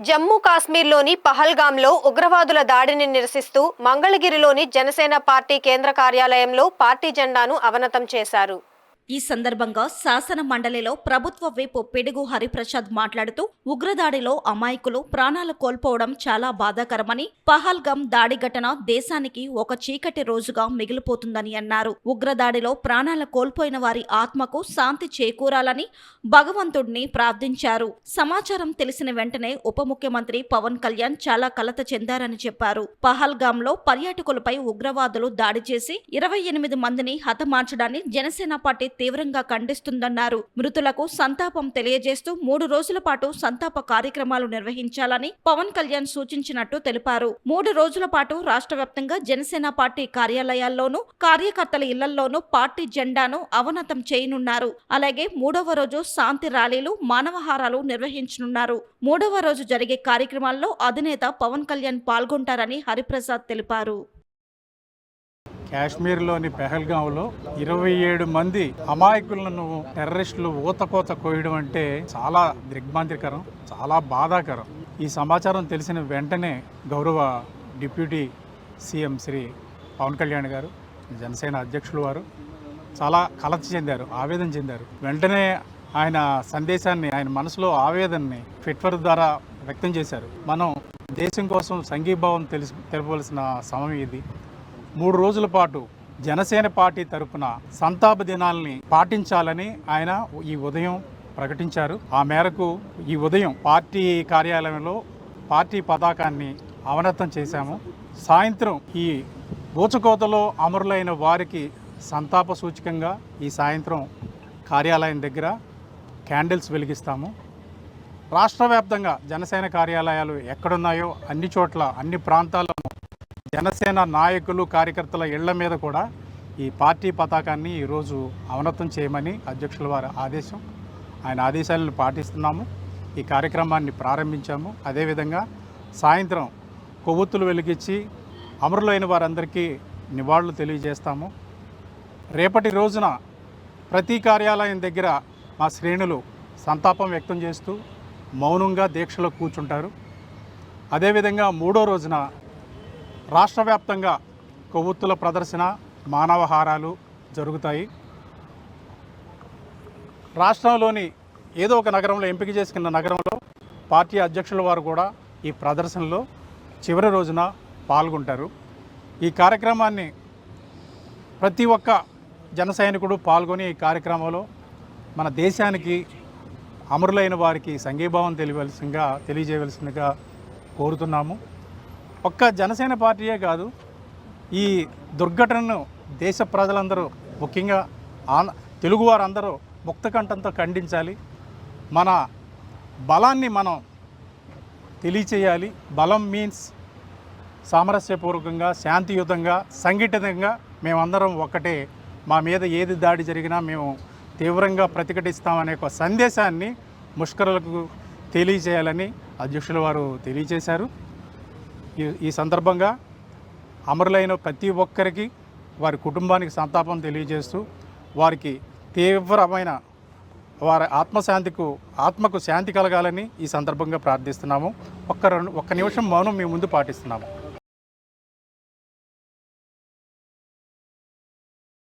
జమ్మూ కాశ్మీర్లోని పహల్గాంలో ఉగ్రవాదుల దాడిని నిరసిస్తూ మంగళగిరిలోని జనసేన పార్టీ కేంద్ర కార్యాలయంలో పార్టీ జెండాను అవనతం చేశారు. ఈ సందర్భంగా శాసన మండలిలో ప్రభుత్వ విప్ పిడుగు హరిప్రసాద్ మాట్లాడుతూ ఉగ్రదాడిలో అమాయకులు ప్రాణాలు కోల్పోవడం చాలా బాధాకరమని, పహల్గాం దాడి ఘటన దేశానికి ఒక చీకటి రోజుగా మిగిలిపోతుందని అన్నారు. ఉగ్రదాడిలో ప్రాణాలు కోల్పోయిన వారి ఆత్మకు శాంతి చేకూరాలని భగవంతుడిని ప్రార్థించారు. సమాచారం తెలిసిన వెంటనే ఉప ముఖ్యమంత్రి పవన్ కళ్యాణ్ చాలా కలత చెందారని చెప్పారు. పహల్గాంలో పర్యాటకులపై ఉగ్రవాదులు దాడి చేసి 28 మందిని హతమార్చడాన్ని జనసేన పార్టీ తీవ్రంగా ఖండిస్తుందన్నారు. మృతులకు సంతాపం తెలియజేస్తూ 3 రోజుల పాటు సంతాప కార్యక్రమాలు నిర్వహించాలని పవన్ కళ్యాణ్ సూచించినట్టు తెలిపారు. 3 రోజుల పాటు రాష్ట్ర వ్యాప్తంగా జనసేన పార్టీ కార్యాలయాల్లోనూ కార్యకర్తల ఇళ్లలోనూ పార్టీ జెండాను అవనతం చేయనున్నారు. అలాగే 3వ రోజు శాంతి ర్యాలీలు, మానవహారాలు నిర్వహించనున్నారు. 3వ రోజు జరిగే కార్యక్రమాల్లో అధినేత పవన్ కళ్యాణ్ పాల్గొంటారని హరిప్రసాద్ తెలిపారు. కాశ్మీర్లోని పెహల్గాంలో 27 మంది అమాయకులను టెర్రరిస్టులు ఊతకోత కోయడం అంటే చాలా దిగ్భ్రాంతికరం, చాలా బాధాకరం. ఈ సమాచారం తెలిసిన వెంటనే గౌరవ డిప్యూటీ సీఎం శ్రీ పవన్ కళ్యాణ్ గారు, జనసేన అధ్యక్షులు వారు చాలా కలత చెందారు, ఆవేదన చెందారు. వెంటనే ఆయన సందేశాన్ని, ఆయన మనసులో ఆవేదనని ట్విట్టర్ ద్వారా వ్యక్తం చేశారు. మనం దేశం కోసం సంఘీభావం తెలపవలసిన సమయం ఇది. 3 రోజుల పాటు జనసేన పార్టీ తరఫున సంతాప దినాల్ని పాటించాలని ఆయన ఈ ఉదయం ప్రకటించారు. ఆ మేరకు ఈ ఉదయం పార్టీ కార్యాలయంలో పార్టీ పతాకాన్ని అవనతం చేశాము. సాయంత్రం ఈ ఊచకోతలో అమరులైన వారికి సంతాప సూచకంగా ఈ సాయంత్రం కార్యాలయం దగ్గర క్యాండిల్స్ వెలిగిస్తాము. రాష్ట్ర వ్యాప్తంగా జనసేన కార్యాలయాలు ఎక్కడున్నాయో అన్ని చోట్ల, అన్ని ప్రాంతాల్లో జనసేన నాయకులు, కార్యకర్తల ఇళ్ల మీద కూడా ఈ పార్టీ పతాకాన్ని ఈరోజు అవనతం చేయమని అధ్యక్షుల వారి ఆదేశం. ఆయన ఆదేశాలను పాటిస్తున్నాము. ఈ కార్యక్రమాన్ని ప్రారంభించాము. అదేవిధంగా సాయంత్రం కొవ్వొత్తులు వెలిగించి అమరులైన వారందరికీ నివాళులు తెలియజేస్తాము. రేపటి రోజున ప్రతి కార్యాలయం దగ్గర మా శ్రేణులు సంతాపం వ్యక్తం చేస్తూ మౌనంగా దీక్షలో కూర్చుంటారు. అదేవిధంగా 3వ రోజున రాష్ట్ర వ్యాప్తంగా కొవ్వొత్తుల ప్రదర్శన, మానవహారాలు జరుగుతాయి. రాష్ట్రంలోని ఏదో ఒక నగరంలో, ఎంపిక చేసుకున్న నగరంలో పార్టీ అధ్యక్షుల వారు కూడా ఈ ప్రదర్శనలో చివరి రోజున పాల్గొంటారు. ఈ కార్యక్రమాన్ని ప్రతి ఒక్క జన సైనికుడు పాల్గొని ఈ కార్యక్రమంలో మన దేశానికి, అమరులైన వారికి సంఘీభావం తెలియజేయవలసిందిగా కోరుతున్నాము. ఒక్క జనసేన పార్టీయే కాదు, ఈ దుర్ఘటనను దేశ ప్రజలందరూ, ముఖ్యంగా తెలుగువారందరూ ముక్తకంఠంతో ఖండించాలి. మన బలాన్ని మనం తెలియచేయాలి. బలం మీన్స్ సామరస్యపూర్వకంగా, శాంతియుతంగా, సంఘటితంగా మేమందరం ఒక్కటే. మా మీద ఏది దాడి జరిగినా మేము తీవ్రంగా ప్రతిఘటిస్తామనే ఒక సందేశాన్ని ముష్కరులకు తెలియచేయాలని అధ్యక్షుల వారు తెలియచేశారు. ఈ సందర్భంగా అమరులైన ప్రతి ఒక్కరికి, వారి కుటుంబానికి సంతాపం తెలియజేస్తూ వారికి తీవ్రమైన వారి ఆత్మకు శాంతి కలగాలని ఈ సందర్భంగా ప్రార్థిస్తున్నాము. ఒక్క నిమిషం మౌనం మీ ముందు పాటిస్తున్నాము.